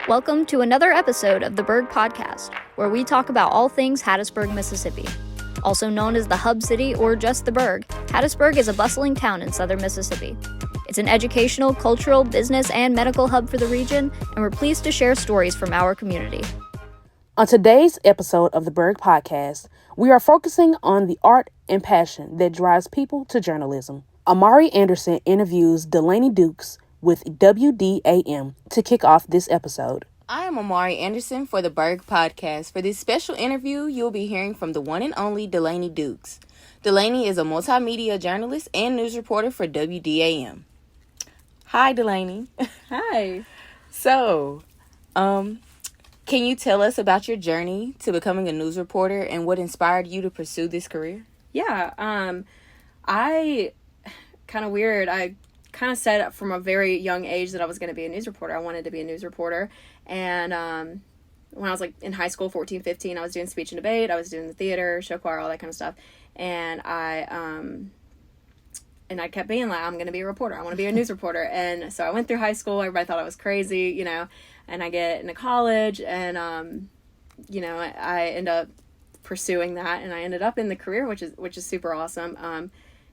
Welcome to another episode of the Burg Podcast, where we talk about all things Hattiesburg, Mississippi. Also known as the Hub City or just the Burg, Hattiesburg is a bustling town in southern Mississippi. It's an educational, cultural, business, and medical hub for the region, and we're pleased to share stories from our community. On today's episode of the Burg Podcast, we are focusing on the art and passion that drives people to journalism. Amari Anderson interviews Delaney Dukes with WDAM to kick off this episode. I am Amari Anderson for the Burg Podcast. For this special interview, you'll be hearing from the one and only Delaney Dukes. Delaney is a multimedia journalist and news reporter for WDAM. Hi, Delaney. Hi. So, can you tell us about your journey to becoming a news reporter and what inspired you to pursue this career? Yeah, I kind of weird. I kind of said from a very young age that I was going to be a news reporter. I wanted to be a news reporter. And when I was like in high school, 14, 15, I was doing speech and debate. I was doing the theater, show choir, all that kind of stuff. And I kept being like, I'm going to be a reporter. I want to be a news reporter. And so I went through high school. Everybody thought I was crazy, you know, and I get into college and, you know, I end up pursuing that and I ended up in the career, which is super awesome.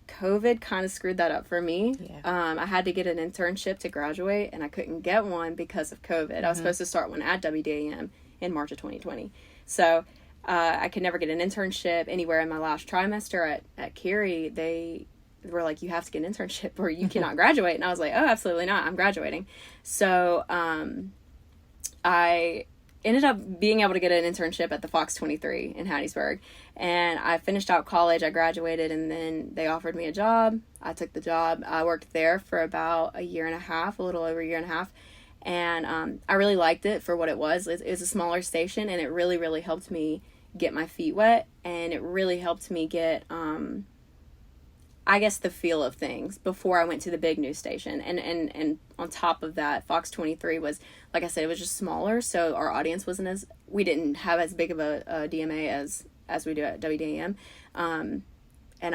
COVID kind of screwed that up for me. Yeah. I had to get an internship to graduate and I couldn't get one because of COVID. Mm-hmm. I was supposed to start one at WDAM in March of 2020. So I could never get an internship anywhere in my last trimester at Cary. They were like, you have to get an internship or you cannot graduate. And I was like, oh, absolutely not. I'm graduating. So I ended up being able to get an internship at the Fox 23 in Hattiesburg. And I finished out college, I graduated, and then they offered me a job. I took the job. I worked there for about a year and a half, a little over a year and a half. And I really liked it for what it was. It was a smaller station, and it really, really helped me get my feet wet. And it really helped me get, I guess, the feel of things before I went to the big news station. And on top of that, Fox 23 was, like I said, it was just smaller. So our audience wasn't we didn't have as big of a DMA as we do at WDAM. And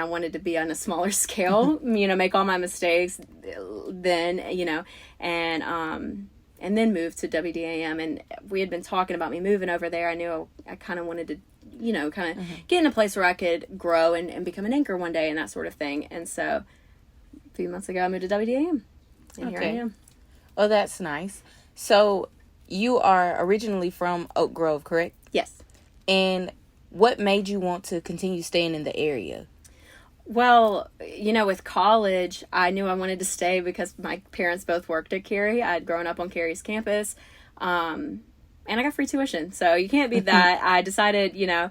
I wanted to be on a smaller scale, you know, make all my mistakes then, you know, and then move to WDAM. And we had been talking about me moving over there. I knew I kind of wanted to, you know, kind of get in a place where I could grow and become an anchor one day and that sort of thing. And so a few months ago, I moved to WDAM. And here I am. Oh, that's nice. So you are originally from Oak Grove, correct? Yes. And what made you want to continue staying in the area? Well, you know, with college, I knew I wanted to stay because my parents both worked at Cary. I'd grown up on Cary's campus. And I got free tuition, so you can't beat that. I decided, you know,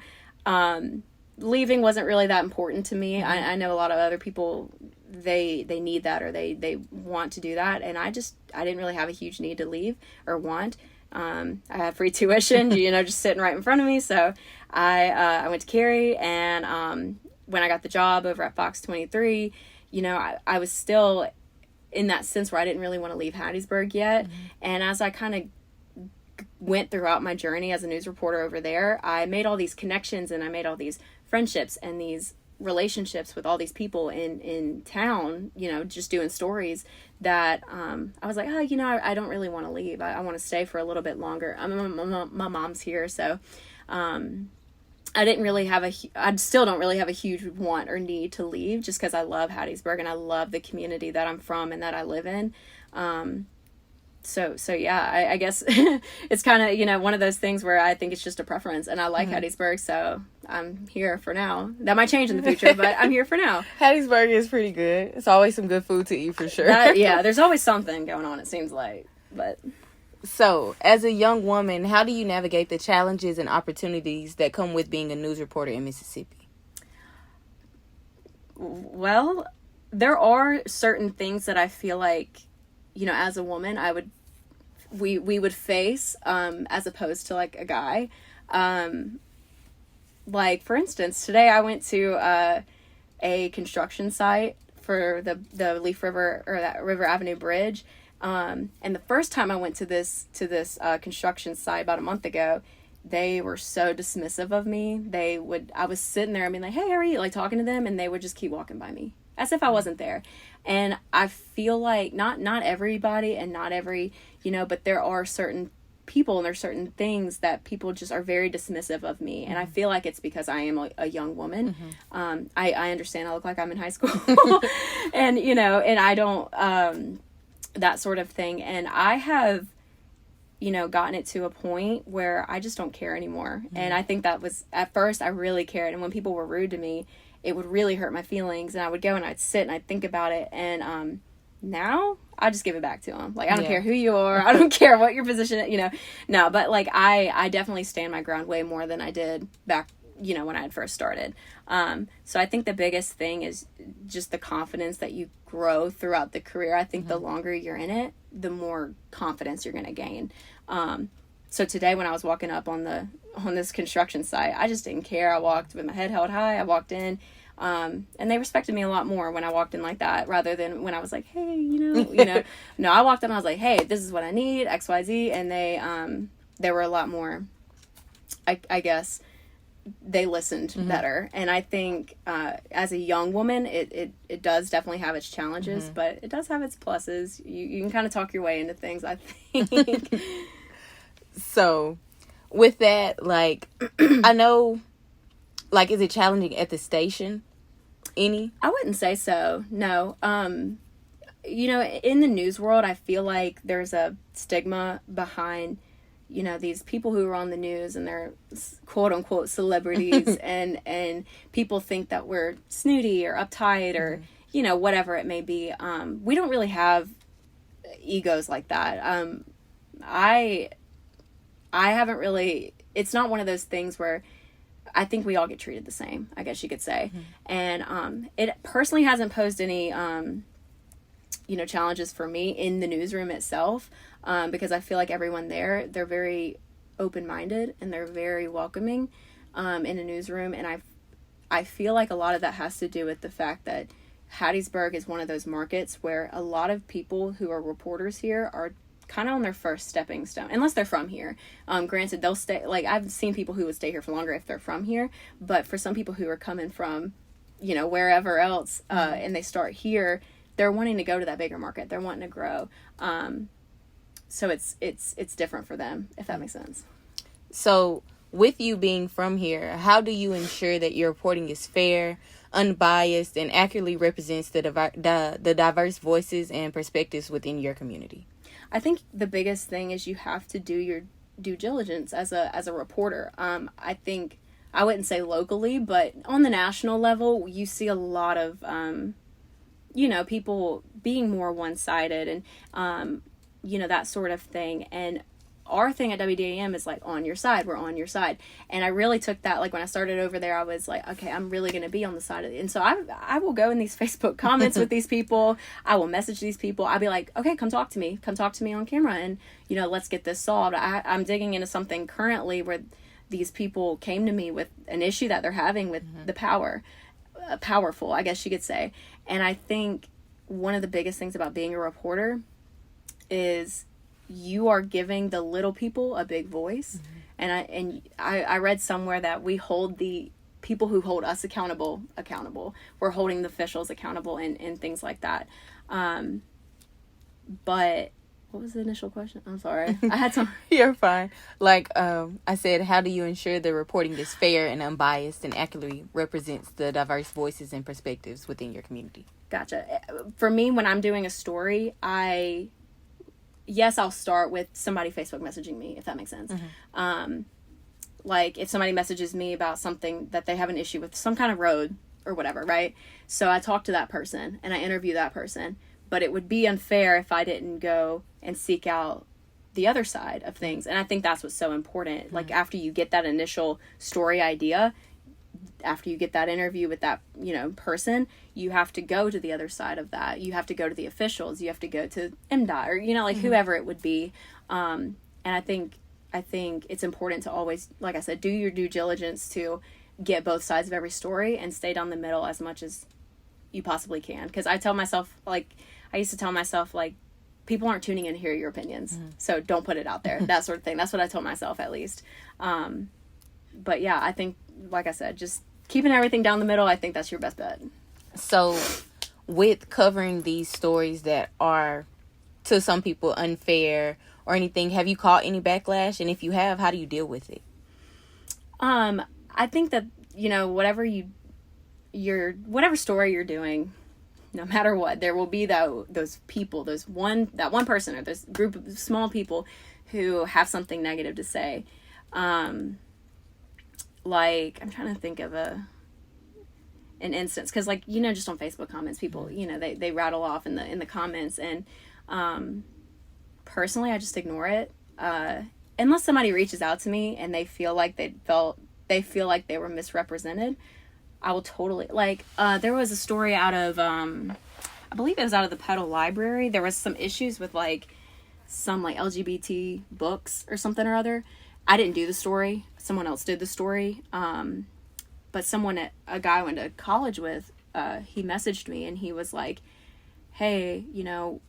leaving wasn't really that important to me. I know a lot of other people, they need that or they want to do that, and I didn't really have a huge need to leave or want. I had free tuition, you know, just sitting right in front of me, so I went to Cary, and when I got the job over at Fox 23, you know, I was still in that sense where I didn't really want to leave Hattiesburg yet, and as I kind of went throughout my journey as a news reporter over there, I made all these connections and I made all these friendships and these relationships with all these people in town, you know, just doing stories that I was like, oh, you know, I don't really want to leave. I want to stay for a little bit longer. My mom's here, so I still don't really have a huge want or need to leave just because I love Hattiesburg and I love the community that I'm from and that I live in. So yeah, I guess it's kind of, you know, one of those things where I think it's just a preference and I like Hattiesburg, so I'm here for now. That might change in the future, but I'm here for now. Hattiesburg is pretty good. It's always some good food to eat for sure. Yeah, there's always something going on, it seems like. But so, as a young woman, how do you navigate the challenges and opportunities that come with being a news reporter in Mississippi? Well, there are certain things that I feel like, you know, as a woman, we would face, as opposed to like a guy. Like for instance, today I went to a construction site for the Leaf River or that River Avenue Bridge. And the first time I went to this construction site about a month ago, they were so dismissive of me. I was sitting there and being like, hey, how are you? Like talking to them, and they would just keep walking by me as if I wasn't there. And I feel like not everybody and not every, you know, but there are certain people, and there's certain things that people just are very dismissive of me. And I feel like it's because I am a young woman. I understand I look like I'm in high school and, you know, and I don't, that sort of thing. And I have, you know, gotten it to a point where I just don't care anymore. And I think that was, at first I really cared. And when people were rude to me, it would really hurt my feelings. And I would go and I'd sit and I'd think about it. And, now I just give it back to them. Like, I don't care who you are. I don't care what your position is, you know. No, but like I definitely stand my ground way more than I did back, you know, when I had first started. So I think the biggest thing is just the confidence that you grow throughout the career. I think the longer you're in it, the more confidence you're going to gain. So today when I was walking up on this construction site, I just didn't care. I walked with my head held high. I walked in. And they respected me a lot more when I walked in like that, rather than when I was like, hey, you know, no, I walked in and I was like, hey, this is what I need, X, Y, Z. And they were a lot more, I guess they listened better. And I think, as a young woman, it does definitely have its challenges, but it does have its pluses. You can kind of talk your way into things, I think. So with that, like, I know, like, is it challenging at the station? Any? I wouldn't say so. No. You know, in the news world, I feel like there's a stigma behind, you know, these people who are on the news and they're quote unquote celebrities and people think that we're snooty or uptight or, you know, whatever it may be. We don't really have egos like that. I haven't really, it's not one of those things where I think we all get treated the same, I guess you could say. And it personally hasn't posed any, you know, challenges for me in the newsroom itself, because I feel like everyone there, they're very open-minded and they're very welcoming in a newsroom. And I feel like a lot of that has to do with the fact that Hattiesburg is one of those markets where a lot of people who are reporters here are kind of on their first stepping stone, unless they're from here. Granted, they'll stay, like, I've seen people who would stay here for longer if they're from here, but for some people who are coming from, you know, wherever else, and they start here, they're wanting to go to that bigger market. They're wanting to grow. So it's different for them, if that makes sense. So with you being from here, how do you ensure that your reporting is fair, unbiased, and accurately represents the diverse voices and perspectives within your community? I think the biggest thing is you have to do your due diligence as a reporter. I think, I wouldn't say locally, but on the national level, you see a lot of, you know, people being more one-sided and, you know, that sort of thing. And our thing at WDAM is like, on your side, we're on your side. And I really took that, like when I started over there, I was like, okay, I'm really going to be on the side of it. And so I will go in these Facebook comments with these people. I will message these people. I'll be like, okay, come talk to me on camera. And, you know, let's get this solved. I'm digging into something currently where these people came to me with an issue that they're having with the powerful, I guess you could say. And I think one of the biggest things about being a reporter is you are giving the little people a big voice. And I read somewhere that we hold the people who hold us accountable. We're holding the officials accountable and things like that. But what was the initial question? I'm sorry. I had some. You're fine. Like, I said, how do you ensure the reporting is fair and unbiased and accurately represents the diverse voices and perspectives within your community? Gotcha. For me, when I'm doing a story, I'll start with somebody Facebook messaging me, if that makes sense. Like if somebody messages me about something that they have an issue with, some kind of road or whatever, right? So I talk to that person and I interview that person, but it would be unfair if I didn't go and seek out the other side of things. And I think that's what's so important. Like after you get that initial story idea, after you get that interview with that, you know, person, you have to go to the other side of that. You have to go to the officials. You have to go to MDOT or, you know, like whoever it would be. And I think it's important to always, like I said, do your due diligence to get both sides of every story and stay down the middle as much as you possibly can. Because I used to tell myself, like, people aren't tuning in to hear your opinions. So don't put it out there, that sort of thing. That's what I told myself, at least. But yeah, I think, like I said, just keeping everything down the middle, I think that's your best bet. So with covering these stories that are to some people unfair or anything, have you caught any backlash? And if you have, how do you deal with it? I think that, whatever story you're doing, no matter what, there will be those people, that one person or this group of small people who have something negative to say. Like, I'm trying to think of an instance, because just on Facebook comments, people, they rattle off in the comments, and personally, I just ignore it. Unless somebody reaches out to me and they feel like they were misrepresented, I will totally, there was a story out of, I believe it was out of the Petal Library. There was some issues with, some, LGBT books or something or other. I didn't do the story. Someone else did the story. But a guy I went to college with, he messaged me and he was like, hey, you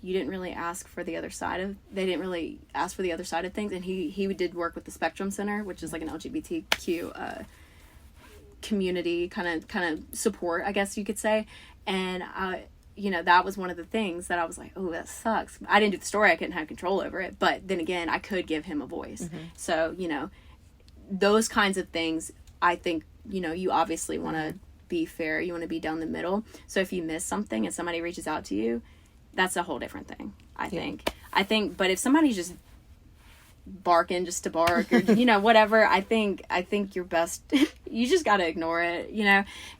didn't really ask for the other side they didn't really ask for the other side of things. And he did work with the Spectrum Center, which is like an LGBTQ community kind of support, I guess you could say. And that was one of the things that I was like, oh, that sucks. I didn't do the story. I couldn't have control over it. But then again, I could give him a voice. Mm-hmm. So, those kinds of things, I think, you obviously want to be fair. You want to be down the middle. So if you miss something and somebody reaches out to you, that's a whole different thing, I think. But if somebody's just barking just to bark or, whatever, I think you're best. You just got to ignore it,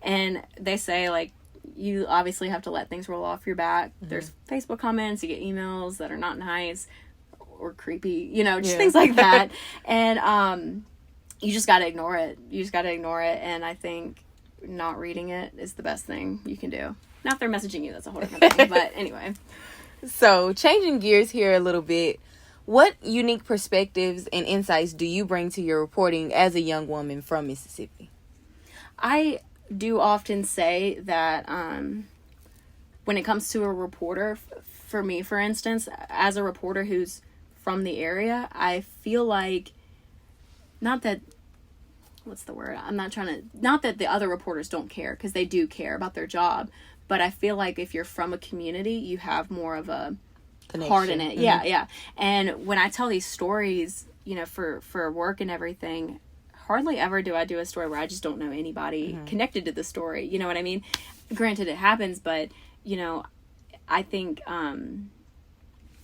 And they say, you obviously have to let things roll off your back. Mm-hmm. There's Facebook comments, you get emails that are not nice or creepy, things like that. And you just got to ignore it. And I think not reading it is the best thing you can do. Now if they're messaging you, that's a whole different thing. But anyway. So changing gears here a little bit, what unique perspectives and insights do you bring to your reporting as a young woman from Mississippi? I do often say that when it comes to a reporter, for me, for instance, as a reporter who's from the area, I feel like, not that the other reporters don't care, because they do care about their job, but I feel like if you're from a community, you have more of a connection. Heart in it. Mm-hmm. Yeah. And when I tell these stories, for work and everything, hardly ever do I do a story where I just don't know anybody mm-hmm. connected to the story. You know what I mean? Granted, it happens, but, I think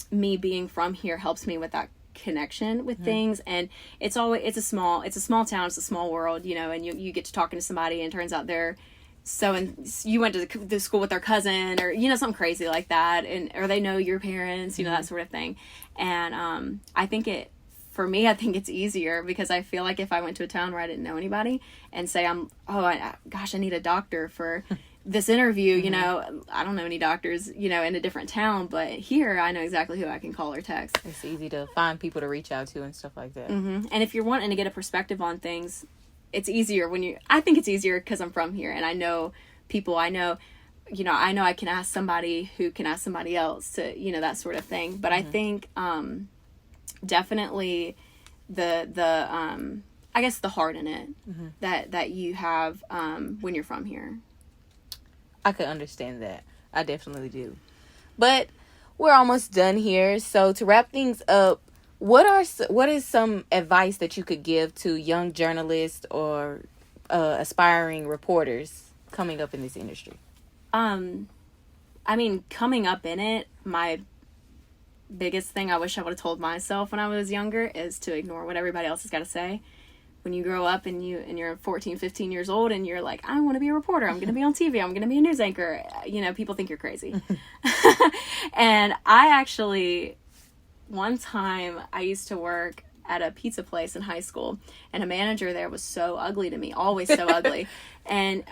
me being from here helps me with that connection with mm-hmm. things. And it's a small town, it's a small world, and you get to talking to somebody and it turns out you went to the school with their cousin or, something crazy like that. Or they know your parents, mm-hmm. that sort of thing. And I think it's easier because I feel like if I went to a town where I didn't know anybody and say I need a doctor for this interview, mm-hmm. I don't know any doctors, in a different town, but here I know exactly who I can call or text. It's easy to find people to reach out to and stuff like that. Mm-hmm. And if you're wanting to get a perspective on things, it's easier I think it's easier because I'm from here and I know people, I know I can ask somebody who can ask somebody else to, that sort of thing. But mm-hmm. I think, definitely the I guess the heart in it mm-hmm. that you have when you're from here. I could understand that. I definitely do. But we're almost done here. So to wrap things up, what is some advice that you could give to young journalists or aspiring reporters coming up in this industry? Coming up in it, my biggest thing I wish I would have told myself when I was younger is to ignore what everybody else has got to say. When you grow up and you're 14, 15 years old and you're like, I want to be a reporter, I'm going to be on TV, I'm going to be a news anchor, people think you're crazy. And I actually, one time I used to work at a pizza place in high school and a manager there was so ugly to me, always so ugly. And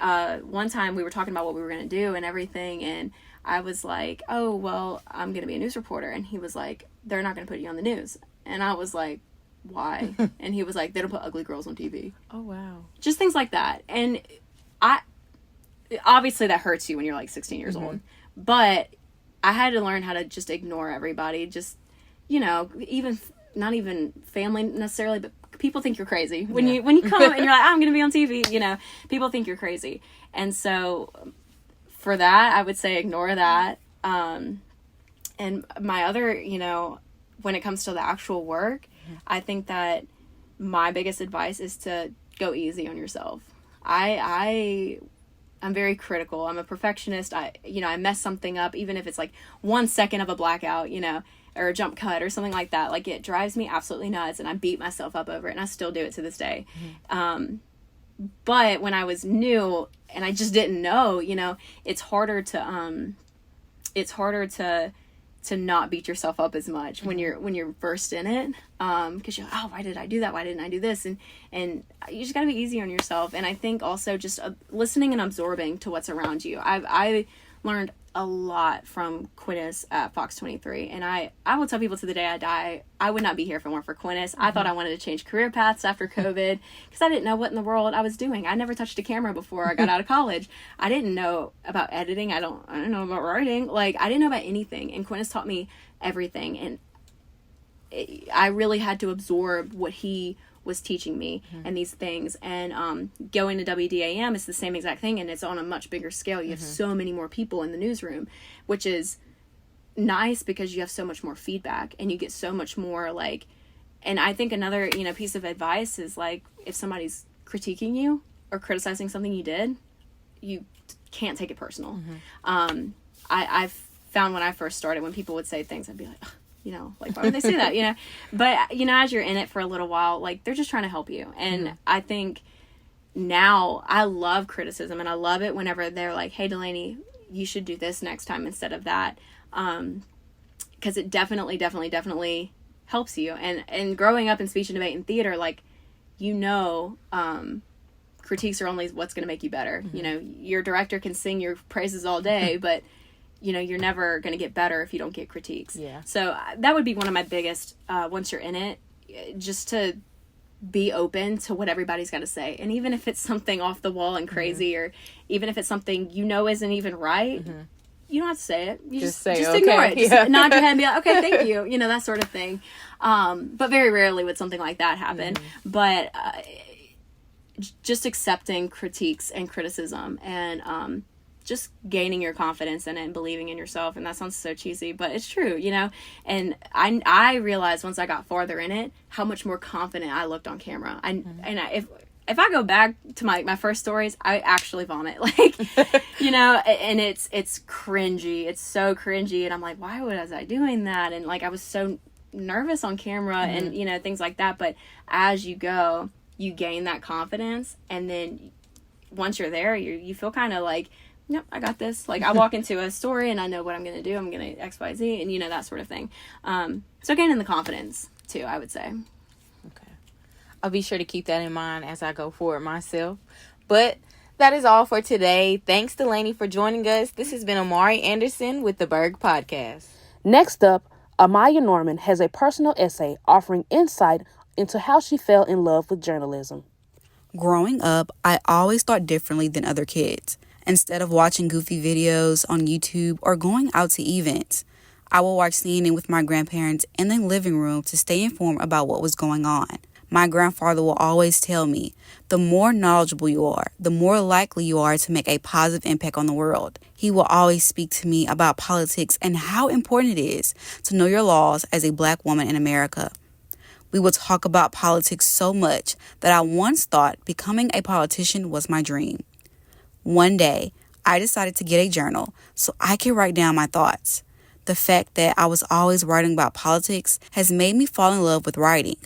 one time we were talking about what we were going to do and everything, and I was like, oh, well, I'm going to be a news reporter. And he was like, they're not going to put you on the news. And I was like, why? And he was like, they don't put ugly girls on TV. Oh, wow. Just things like that. And obviously that hurts you when you're like 16 years mm-hmm. old. But I had to learn how to just ignore everybody. Just, even not even family necessarily, but people think you're crazy. When you come and you're like, I'm going to be on TV, people think you're crazy. And so for that, I would say ignore that. And my other, when it comes to the actual work, I think that my biggest advice is to go easy on yourself. I'm very critical. I'm a perfectionist. I mess something up, even if it's like 1 second of a blackout, or a jump cut or something like that. Like, it drives me absolutely nuts, and I beat myself up over it, and I still do it to this day. But when I was new and I just didn't know, it's harder to not beat yourself up as much when you're versed in it, because you're like, oh, why did I do that? Why didn't I do this? And you just gotta be easy on yourself. And I think also just listening and absorbing to what's around you. I learned a lot from Quinnis at Fox 23, and I will tell people to the day I die, I would not be here if it weren't for Quinnis. I thought I wanted to change career paths after COVID because I didn't know what in the world I was doing. I never touched a camera before I got out of college. I didn't know about editing. I don't know about writing. Like, I didn't know about anything, and Quinnis taught me everything, and I really had to absorb what he was teaching me and these things. And going to WDAM is the same exact thing, and it's on a much bigger scale. You have so many more people in the newsroom, which is nice because you have so much more feedback and you get so much more, like, and I think another piece of advice is, like, if somebody's critiquing you or criticizing something you did, you can't take it personal. I've found when I first started, when people would say things, I'd be like, like, why would they say that? But, as you're in it for a little while, like, they're just trying to help you. And I think now I love criticism, and I love it whenever they're like, hey, Delaney, you should do this next time instead of that. Because it definitely helps you. And growing up in speech and debate and theater, like, critiques are only what's going to make you better. Your director can sing your praises all day, but you're never going to get better if you don't get critiques. Yeah. So that would be one of my biggest, once you're in it, just to be open to what everybody's got to say. And even if it's something off the wall and crazy, or even if it's something isn't even right, you don't have to say it. You just ignore it. Just nod your head and be like, okay, thank you. That sort of thing. But very rarely would something like that happen. But just accepting critiques and criticism, and just gaining your confidence in it and believing in yourself. And that sounds so cheesy, but it's true, and I realized once I got farther in it how much more confident I looked on camera. If I go back to my first stories, I actually vomit, like, and it's cringy. It's so cringy. And I'm like, why was I doing that? And, like, I was so nervous on camera and, things like that. But as you go, you gain that confidence. And then once you're there, you feel kind of like, yep, I got this. Like, I walk into a story and I know what I'm going to do. I'm going to X, Y, Z, and, that sort of thing. So gaining the confidence too, I would say. Okay. I'll be sure to keep that in mind as I go forward myself. But that is all for today. Thanks, Delaney, for joining us. This has been Amari Anderson with the Burg Podcast. Next up, Amaya Norman has a personal essay offering insight into how she fell in love with journalism. Growing up, I always thought differently than other kids. Instead of watching goofy videos on YouTube or going out to events, I would watch CNN with my grandparents in the living room to stay informed about what was going on. My grandfather will always tell me, the more knowledgeable you are, the more likely you are to make a positive impact on the world. He will always speak to me about politics and how important it is to know your laws as a Black woman in America. We would talk about politics so much that I once thought becoming a politician was my dream. One day, I decided to get a journal so I could write down my thoughts. The fact that I was always writing about politics has made me fall in love with writing.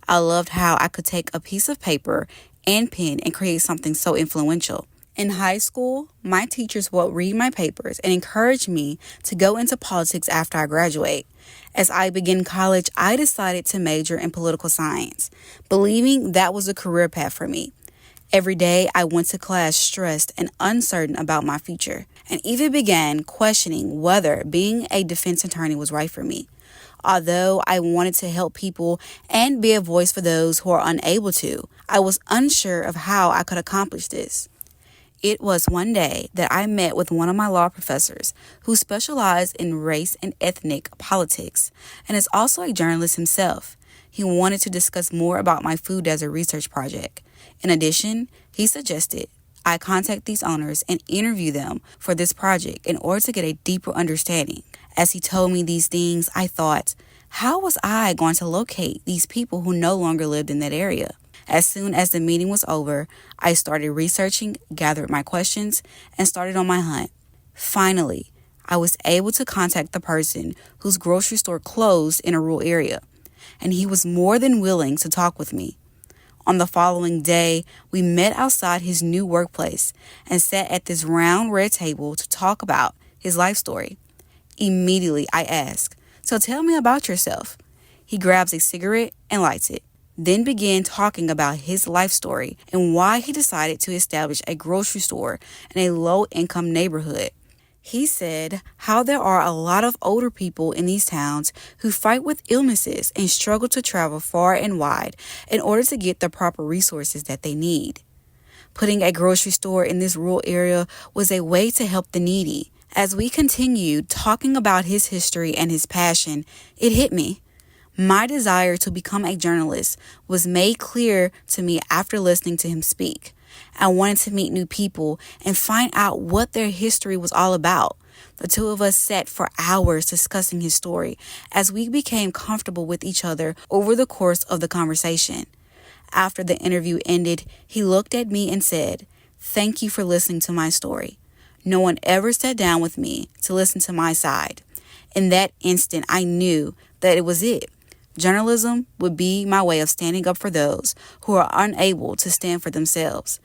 I loved how I could take a piece of paper and pen and create something so influential. In high school, my teachers would read my papers and encourage me to go into politics after I graduate. As I began college, I decided to major in political science, believing that was a career path for me. Every day, I went to class stressed and uncertain about my future, and even began questioning whether being a defense attorney was right for me. Although I wanted to help people and be a voice for those who are unable to, I was unsure of how I could accomplish this. It was one day that I met with one of my law professors who specialized in race and ethnic politics and is also a journalist himself. He wanted to discuss more about my food desert research project. In addition, he suggested I contact these owners and interview them for this project in order to get a deeper understanding. As he told me these things, I thought, How was I going to locate these people who no longer lived in that area? As soon as the meeting was over, I started researching, gathered my questions, and started on my hunt. Finally, I was able to contact the person whose grocery store closed in a rural area, and he was more than willing to talk with me. On the following day, we met outside his new workplace and sat at this round red table to talk about his life story. Immediately, I asked, "So tell me about yourself." He grabs a cigarette and lights it, then began talking about his life story and why he decided to establish a grocery store in a low-income neighborhood. He said how there are a lot of older people in these towns who fight with illnesses and struggle to travel far and wide in order to get the proper resources that they need. Putting a grocery store in this rural area was a way to help the needy. As we continued talking about his history and his passion, it hit me. My desire to become a journalist was made clear to me after listening to him speak. I wanted to meet new people and find out what their history was all about. The two of us sat for hours discussing his story as we became comfortable with each other over the course of the conversation. After the interview ended, he looked at me and said, "Thank you for listening to my story." No one ever sat down with me to listen to my side. In that instant, I knew that it was it. Journalism would be my way of standing up for those who are unable to stand for themselves.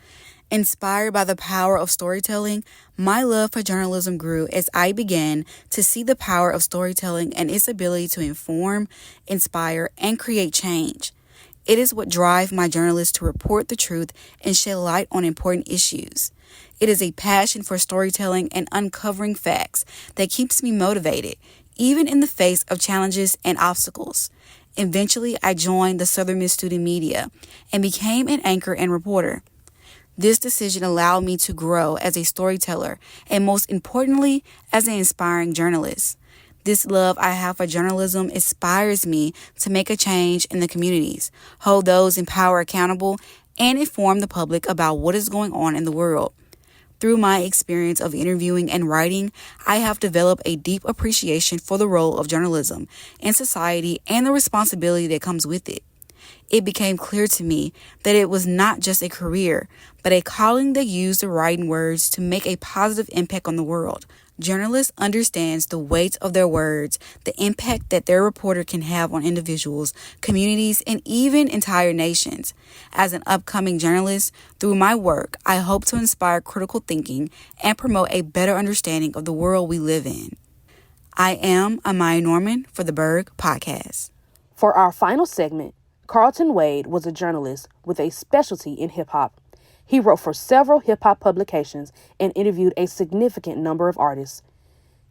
Inspired by the power of storytelling, my love for journalism grew as I began to see the power of storytelling and its ability to inform, inspire, and create change. It is what drives my journalists to report the truth and shed light on important issues. It is a passion for storytelling and uncovering facts that keeps me motivated, even in the face of challenges and obstacles. Eventually, I joined the Southern Miss Student Media and became an anchor and reporter. This decision allowed me to grow as a storyteller and, most importantly, as an inspiring journalist. This love I have for journalism inspires me to make a change in the communities, hold those in power accountable, and inform the public about what is going on in the world. Through my experience of interviewing and writing, I have developed a deep appreciation for the role of journalism in society and the responsibility that comes with it. It became clear to me that it was not just a career, but a calling that used the writing words to make a positive impact on the world. Journalists understands the weight of their words, the impact that their reporter can have on individuals, communities, and even entire nations. As an upcoming journalist, through my work, I hope to inspire critical thinking and promote a better understanding of the world we live in. I am Amaya Norman for the Burg Podcast. For our final segment, Carlton Wade was a journalist with a specialty in hip-hop. He wrote for several hip-hop publications and interviewed a significant number of artists.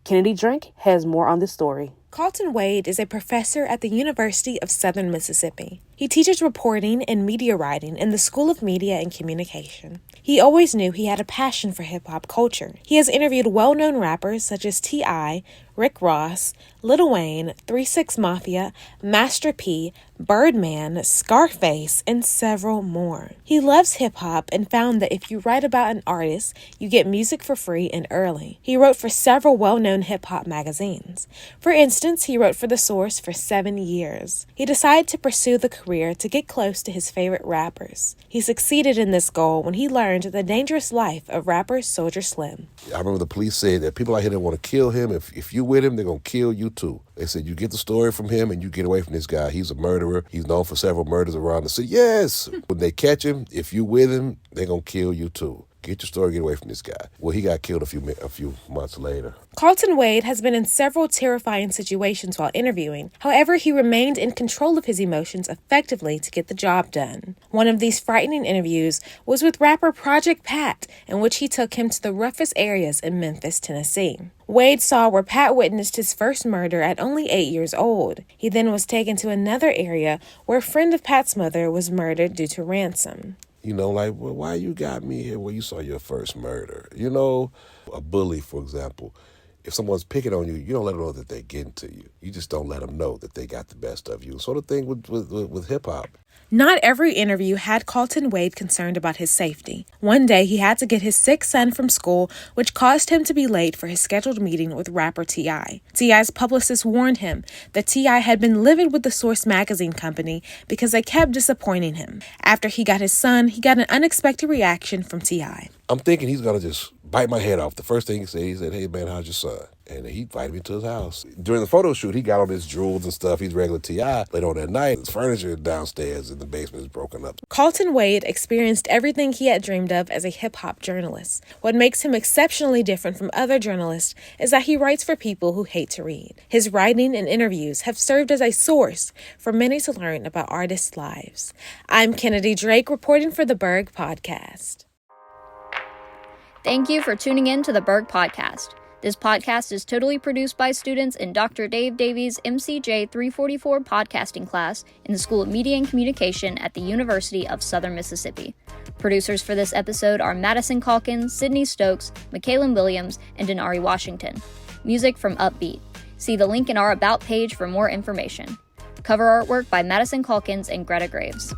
Kennedy Drink has more on this story. Carlton Wade is a professor at the University of Southern Mississippi. He teaches reporting and media writing in the School of Media and Communication. He always knew he had a passion for hip-hop culture. He has interviewed well-known rappers such as T.I., Rick Ross, Lil Wayne, 3 6 Mafia, Master P, Birdman, Scarface, and several more. He loves hip-hop and found that if you write about an artist, you get music for free and early. He wrote for several well-known hip-hop magazines. For instance, he wrote for The Source for 7 years. He decided to pursue the career to get close to his favorite rappers. He succeeded in this goal when he learned the dangerous life of rapper Soulja Slim. I remember the police said that people out here that want to kill him, if you with him, they're going to kill you too. They said, you get the story from him and you get away from this guy. He's a murderer. He's known for several murders around the city. Yes. When they catch him, if you with him, they're going to kill you too. Get your story, get away from this guy. Well, he got killed a few months later. Carlton Wade has been in several terrifying situations while interviewing. However, he remained in control of his emotions effectively to get the job done. One of these frightening interviews was with rapper Project Pat, in which he took him to the roughest areas in Memphis, Tennessee. Wade saw where Pat witnessed his first murder at only 8 years old. He then was taken to another area where a friend of Pat's mother was murdered due to ransom. You know, like, well, why you got me here? Well, you saw your first murder. You know, a bully, for example. if someone's picking on you, you don't let them know that they're getting to you. You just don't let them know that they got the best of you. Sort of thing with hip-hop. Not every interview had Carlton Wade concerned about his safety. One day, he had to get his sick son from school, which caused him to be late for his scheduled meeting with rapper T.I. T.I.'s publicist warned him that T.I. had been livid with the Source magazine company because they kept disappointing him. After he got his son, he got an unexpected reaction from T.I. I'm thinking he's going to just bite my head off. The first thing he said, hey, man, how's your son? And he invited me to his house. During the photo shoot, he got on his jewels and stuff. He's regular T.I. Later on that night, his furniture downstairs in the basement is broken up. Carlton Wade experienced everything he had dreamed of as a hip-hop journalist. What makes him exceptionally different from other journalists is that he writes for people who hate to read. His writing and interviews have served as a source for many to learn about artists' lives. I'm Kennedy Drake, reporting for the Burg Podcast. Thank you for tuning in to the Burg Podcast. This podcast is totally produced by students in Dr. Dave Davies' MCJ 344 podcasting class in the School of Media and Communication at the University of Southern Mississippi. Producers for this episode are Madison Calkins, Sydney Stokes, Michaelan Williams, and Denari Washington. Music from Upbeat. See the link in our About page for more information. Cover artwork by Madison Calkins and Greta Graves.